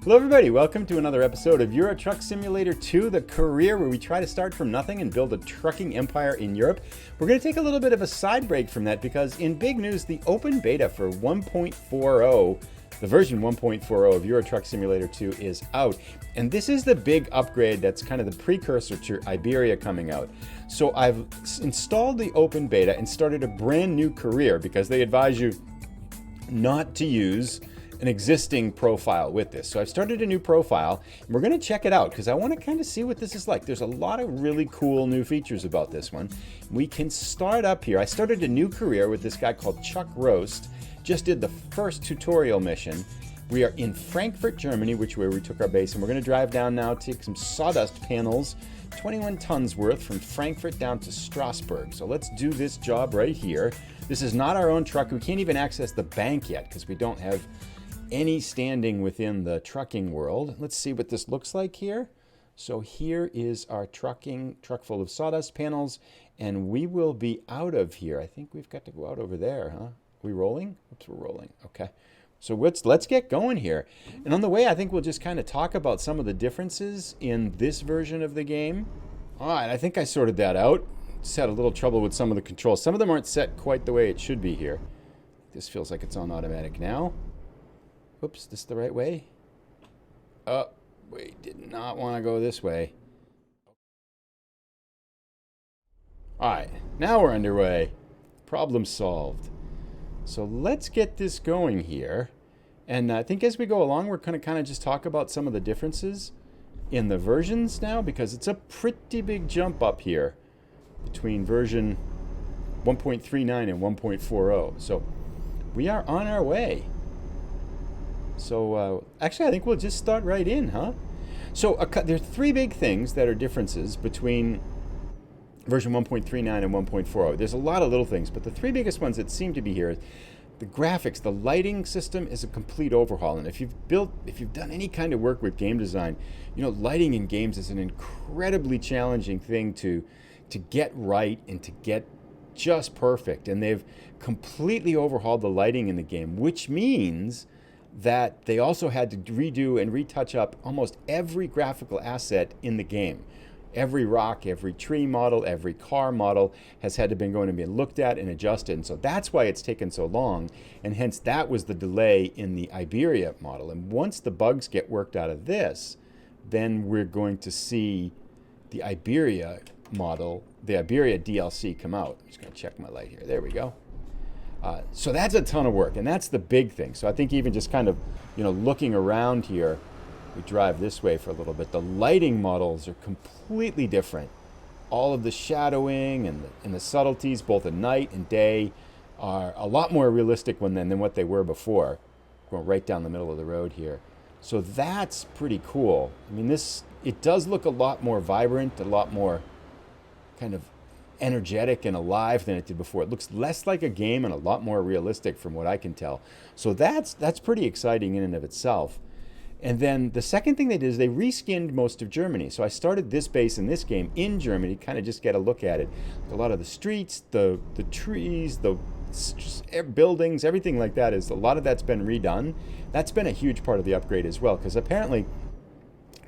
Hello everybody, welcome to another episode of Euro Truck Simulator 2, the career where we try to start from nothing and build a trucking empire in Europe. We're going to take a little bit of a side break from that because in big news, the open beta for 1.40, the version 1.40 of Euro Truck Simulator 2 is out. And this is the big upgrade that's kind of the precursor to Iberia coming out. So I've installed the open beta and started a brand new career because they advise you not to use an existing profile with this. So I've started a new profile and we're going to check it out because I want to kind of see what this is like. There's a lot of really cool new features about this one. We can start up here. I started a new career with this guy called Chuck Roast. Just did the first tutorial mission. We are in Frankfurt, Germany, which where we took our base, and we're going to drive down now, take some sawdust panels, 21 tons worth from Frankfurt down to Strasbourg. So let's do this job right here. This is not our own truck. We can't even access the bank yet because we don't have any standing within the trucking world. Let's see what this looks like here. So here is our truck full of sawdust panels, and we will be out of here. I think we've got to go out over there, huh? Are we rolling? Oops, we're rolling. Okay. So let's get going here. And on the way, I think we'll just kind of talk about some of the differences in this version of the game. All right, I think I sorted that out. Just had a little trouble with some of the controls. Some of them aren't set quite the way it should be here. This feels like it's on automatic now. Oops, this the right way? Oh, we did not want to go this way. All right, now we're underway. Problem solved. So let's get this going here. And I think as we go along, we're going to kind of just talk about some of the differences in the versions now, because it's a pretty big jump up here between version 1.39 and 1.40. So we are on our way. So actually, I think we'll just start right in, huh? So there are three big things that are differences between version 1.39 and 1.40. There's a lot of little things, but the three biggest ones that seem to be here, the graphics, the lighting system is a complete overhaul. And if you've done any kind of work with game design, you know, lighting in games is an incredibly challenging thing to get right and to get just perfect. And they've completely overhauled the lighting in the game, which means that they also had to redo and retouch up almost every graphical asset in the game. Every rock, every tree model, every car model has had to been going to be looked at and adjusted. And so that's why it's taken so long. And hence that was the delay in the Iberia model. And once the bugs get worked out of this, then we're going to see the Iberia model, the Iberia DLC come out. I'm just going to check my light here. There we go. So that's a ton of work, and that's the big thing. So I think even just kind of, you know, looking around here, we drive this way for a little bit. The lighting models are completely different. All of the shadowing and the subtleties, both at night and day, are a lot more realistic than what they were before. Going right down the middle of the road here. So that's pretty cool. I mean, it does look a lot more vibrant, a lot more kind of energetic and alive than it did before. It looks less like a game and a lot more realistic from what I can tell. So that's pretty exciting in and of itself. And then the second thing they did is they reskinned most of Germany. So I started this base in this game in Germany, kind of just get a look at it. A lot of the streets, the trees, the buildings, everything like that, a lot of that's been redone. That's been a huge part of the upgrade as well, because apparently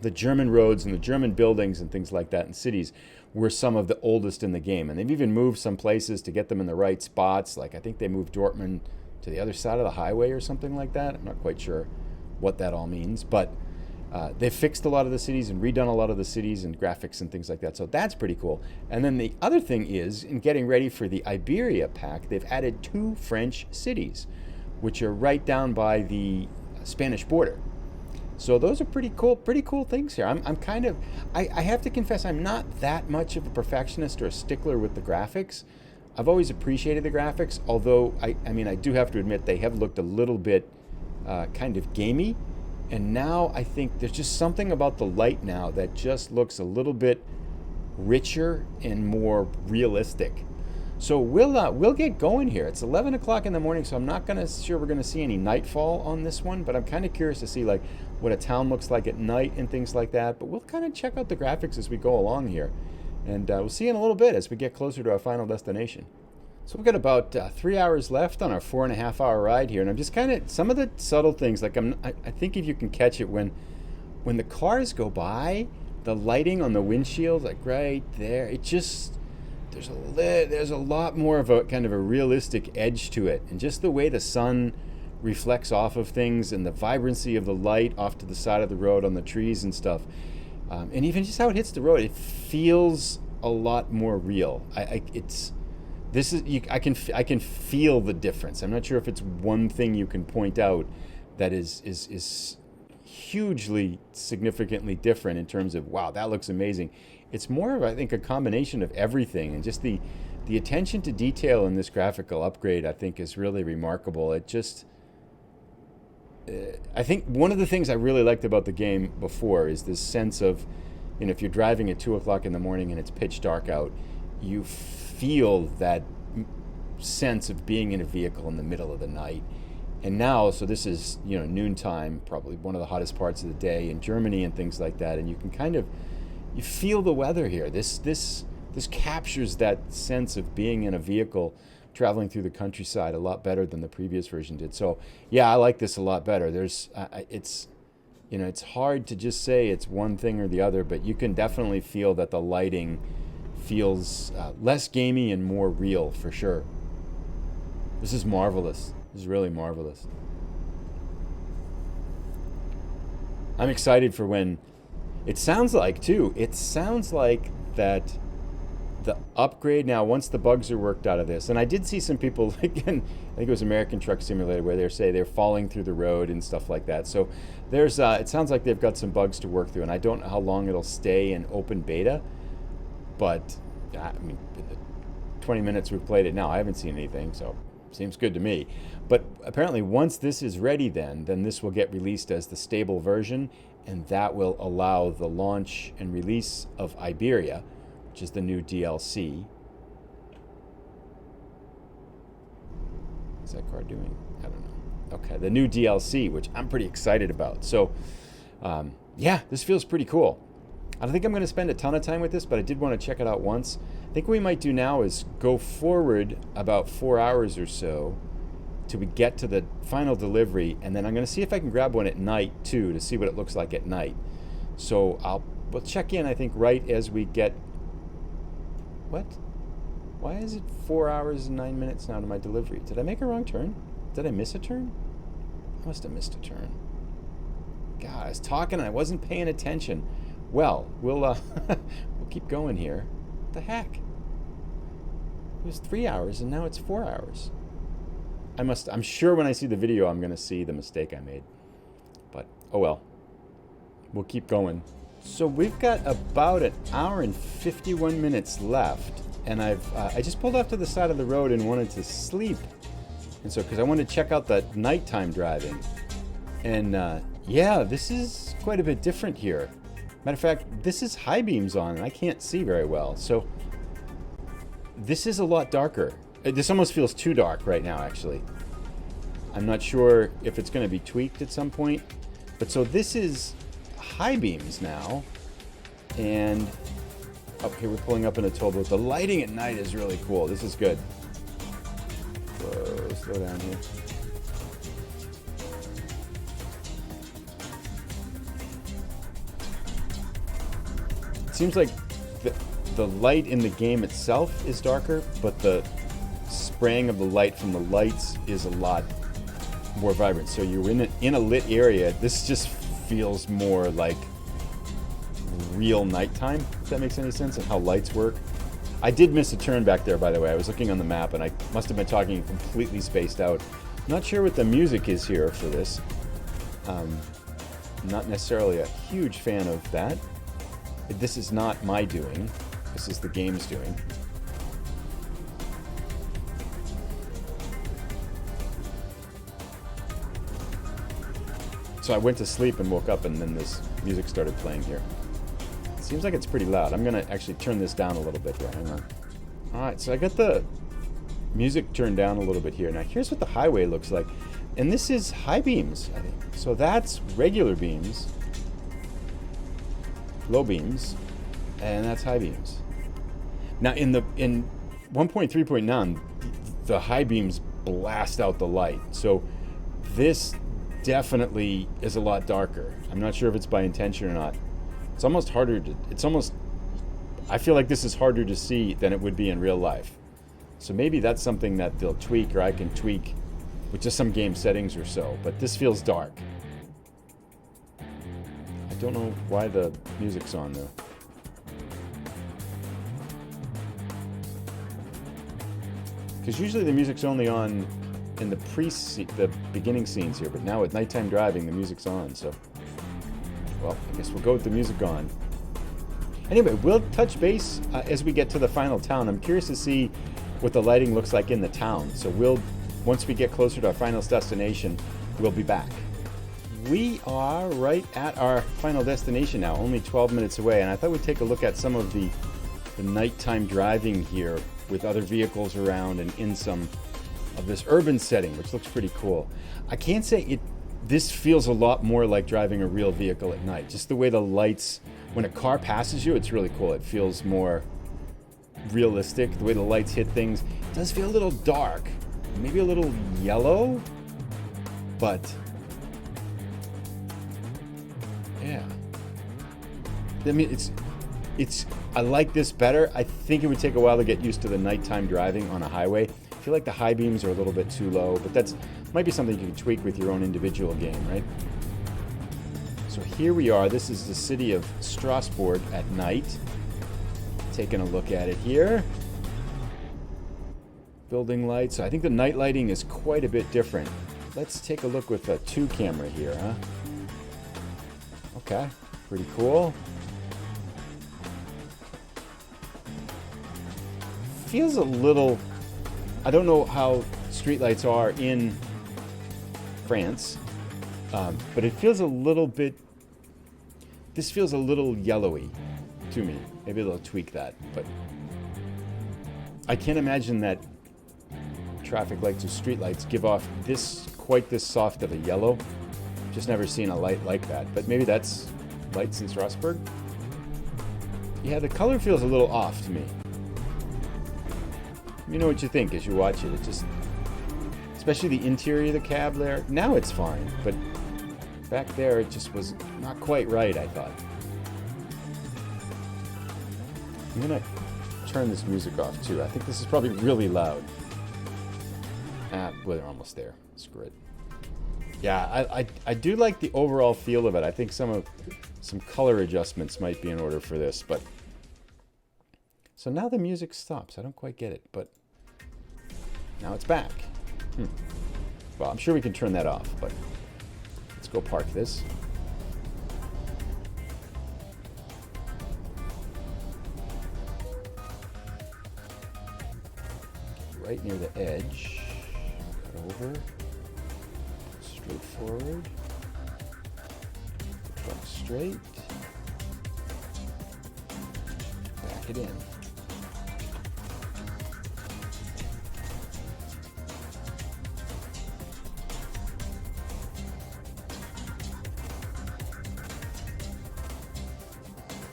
the German roads and the German buildings and things like that in cities were some of the oldest in the game. And they've even moved some places to get them in the right spots. Like I think they moved Dortmund to the other side of the highway or something like that. I'm not quite sure what that all means. But they've fixed a lot of the cities and redone a lot of the cities and graphics and things like that. So that's pretty cool. And then the other thing is, in getting ready for the Iberia pack, they've added 2 French cities, which are right down by the Spanish border. So those are pretty cool things here. I have to confess, I'm not that much of a perfectionist or a stickler with the graphics. I've always appreciated the graphics, although I do have to admit they have looked a little bit kind of gamey. And now I think there's just something about the light now that just looks a little bit richer and more realistic. So we'll get going here. It's 11 o'clock in the morning, so I'm not sure we're gonna see any nightfall on this one, but I'm kind of curious to see like what a town looks like at night and things like that. But we'll kind of check out the graphics as we go along here, and we'll see in a little bit as we get closer to our final destination. So we've got about 3 hours left on our 4.5 hour ride here, and I'm just kind of some of the subtle things. Like I think if you can catch it when the cars go by, the lighting on the windshield, like right there, it just there's a lot more of a kind of a realistic edge to it, and just the way the sun reflects off of things, and the vibrancy of the light off to the side of the road on the trees and stuff, and even just how it hits the road, it feels a lot more real. I can feel the difference. I'm not sure if it's one thing you can point out that is hugely significantly different in terms of, wow, that looks amazing. It's more of, I think, a combination of everything, and just the attention to detail in this graphical upgrade, I think, is really remarkable. It just I think one of the things I really liked about the game before is this sense of, if you're driving at 2 o'clock in the morning and it's pitch dark out, you feel that sense of being in a vehicle in the middle of the night. And now, so this is, noontime, probably one of the hottest parts of the day in Germany and things like that, and you can you feel the weather here. This captures that sense of being in a vehicle traveling through the countryside a lot better than the previous version did. So yeah, I like this a lot better. It's hard to just say it's one thing or the other, but you can definitely feel that the lighting feels less gamey and more real, for sure. This is marvelous. This is really marvelous. I'm excited for when it sounds like that the upgrade now, once the bugs are worked out of this, and I did see some people, again, I think it was American Truck Simulator, where they're falling through the road and stuff like that. So there's it sounds like they've got some bugs to work through, and I don't know how long it'll stay in open beta, but I mean, in the 20 minutes we've played it now, I haven't seen anything, so seems good to me. But apparently once this is ready, then this will get released as the stable version, and that will allow the launch and release of Iberia, which is the new DLC. What's that car doing? I don't know. Okay, the new DLC, which I'm pretty excited about. So, yeah, this feels pretty cool. I don't think I'm going to spend a ton of time with this, but I did want to check it out once. I think what we might do now is go forward about 4 hours or so till we get to the final delivery, and then I'm going to see if I can grab one at night too, to see what it looks like at night. So we'll check in, I think, right as we get... What? Why is it 4 hours and 9 minutes now to my delivery? Did I make a wrong turn? Did I miss a turn? I must have missed a turn. God, I was talking and I wasn't paying attention. Well, we'll keep going here. What the heck? It was 3 hours and now it's 4 hours. I'm sure when I see the video I'm going to see the mistake I made. But, oh well. We'll keep going. So we've got about 1 hour and 51 minutes left, and I just pulled off to the side of the road and wanted to sleep. And so, because I wanted to check out the nighttime driving. And yeah, this is quite a bit different here. Matter of fact, this is high beams on, and I can't see very well. So this is a lot darker. This almost feels too dark right now, actually. I'm not sure if it's going to be tweaked at some point. But so this is high beams now. And up here we're pulling up in a toll booth. The lighting at night is really cool. This is good. Whoa, slow down here. It seems like the light in the game itself is darker, but the spraying of the light from the lights is a lot more vibrant. So you're in a lit area. This just feels more like real nighttime, if that makes any sense, and how lights work. I did miss a turn back there, by the way. I was looking on the map, and I must have been talking completely spaced out. Not sure what the music is here for this. Not necessarily a huge fan of that. This is not my doing. This is the game's doing. So I went to sleep and woke up, and then this music started playing here. It seems like it's pretty loud. I'm going to actually turn this down a little bit here. Hang on. All right, so I got the music turned down a little bit here. Now here's what the highway looks like. And this is high beams, I think. So that's regular beams, low beams, and that's high beams. Now in 1.3.9, the high beams blast out the light. So this definitely is a lot darker. I'm not sure if it's by intention or not. It's almost harder to, I feel like this is harder to see than it would be in real life. So maybe that's something that they'll tweak, or I can tweak with just some game settings or so. But this feels dark. I don't know why the music's on though. Because usually the music's only on in the beginning scenes here, but now with nighttime driving, the music's on. So, well, I guess we'll go with the music on. Anyway, we'll touch base as we get to the final town. I'm curious to see what the lighting looks like in the town. So once we get closer to our final destination, we'll be back. We are right at our final destination now, only 12 minutes away, and I thought we'd take a look at some of the nighttime driving here with other vehicles around and in some of this urban setting, which looks pretty cool. I can't say this feels a lot more like driving a real vehicle at night. Just the way the lights, when a car passes you, it's really cool. It feels more realistic. The way the lights hit things, it does feel a little dark, maybe a little yellow, but yeah. I mean, I like this better. I think it would take a while to get used to the nighttime driving on a highway. I feel like the high beams are a little bit too low, but that's might be something you can tweak with your own individual game, right? So here we are. This is the city of Strasbourg at night. Taking a look at it here. Building lights. I think the night lighting is quite a bit different. Let's take a look with a 2 camera here, huh? Okay, pretty cool. Feels a little, I don't know how streetlights are in France, but it feels a little bit, this feels a little yellowy to me. Maybe they'll tweak that, but I can't imagine that traffic lights or streetlights give off quite this soft of a yellow. Just never seen a light like that, but maybe that's lights in Strasbourg. Yeah, the color feels a little off to me. You know what you think as you watch it. It just, especially the interior of the cab there. Now it's fine, but back there it just was not quite right, I thought. I'm gonna turn this music off too. I think this is probably really loud. Well, they're almost there. Screw it. Yeah, I do like the overall feel of it. I think some color adjustments might be in order for this, but so now the music stops. I don't quite get it, but now it's back. Well, I'm sure we can turn that off, but let's go park this. Right near the edge. Cut over. Straight forward. Truck straight. Back it in.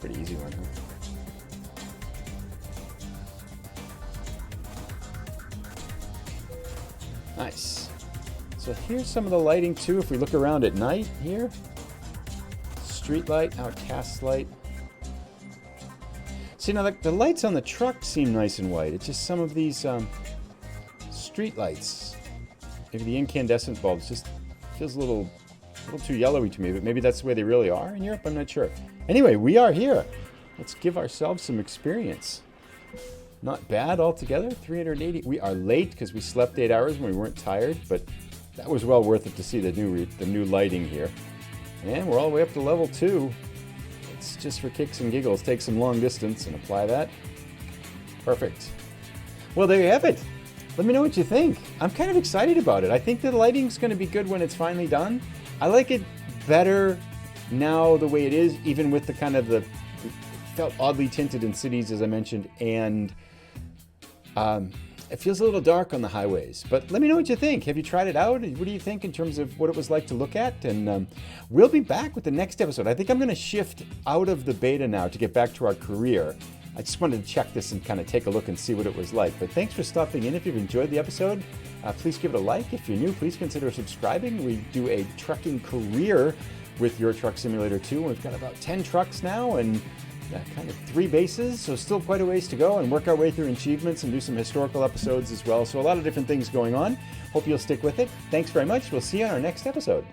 Pretty easy one, huh? Nice. So here's some of the lighting too. If we look around at night here, street light, outcast light. See, now the lights on the truck seem nice and white. It's just some of these street lights. Maybe the incandescent bulbs just feels a little too yellowy to me, but maybe that's the way they really are in Europe. I'm not sure. Anyway, we are here. Let's give ourselves some experience. Not bad altogether. 380. We are late because we slept 8 hours when we weren't tired, but that was well worth it to see the new lighting here. And we're all the way up to level 2. It's just for kicks and giggles. Take some long distance and apply that. Perfect. Well, there you have it. Let me know what you think. I'm kind of excited about it. I think the lighting's going to be good when it's finally done. I like it better now the way it is, even with the kind of it felt oddly tinted in cities, as I mentioned, and it feels a little dark on the highways. But let me know what you think. Have you tried it out? What do you think in terms of what it was like to look at? And we'll be back with the next episode. I think I'm going to shift out of the beta now to get back to our career I just wanted to check this and kind of take a look and see what it was like. But thanks for stopping in. If you've enjoyed the episode, please give it a like. If you're new, please consider subscribing. We do a trucking career with Your Truck Simulator 2. We've got about 10 trucks now and kind of 3 bases, so still quite a ways to go, and work our way through achievements and do some historical episodes as well. So a lot of different things going on. Hope you'll stick with it. Thanks very much. We'll see you on our next episode.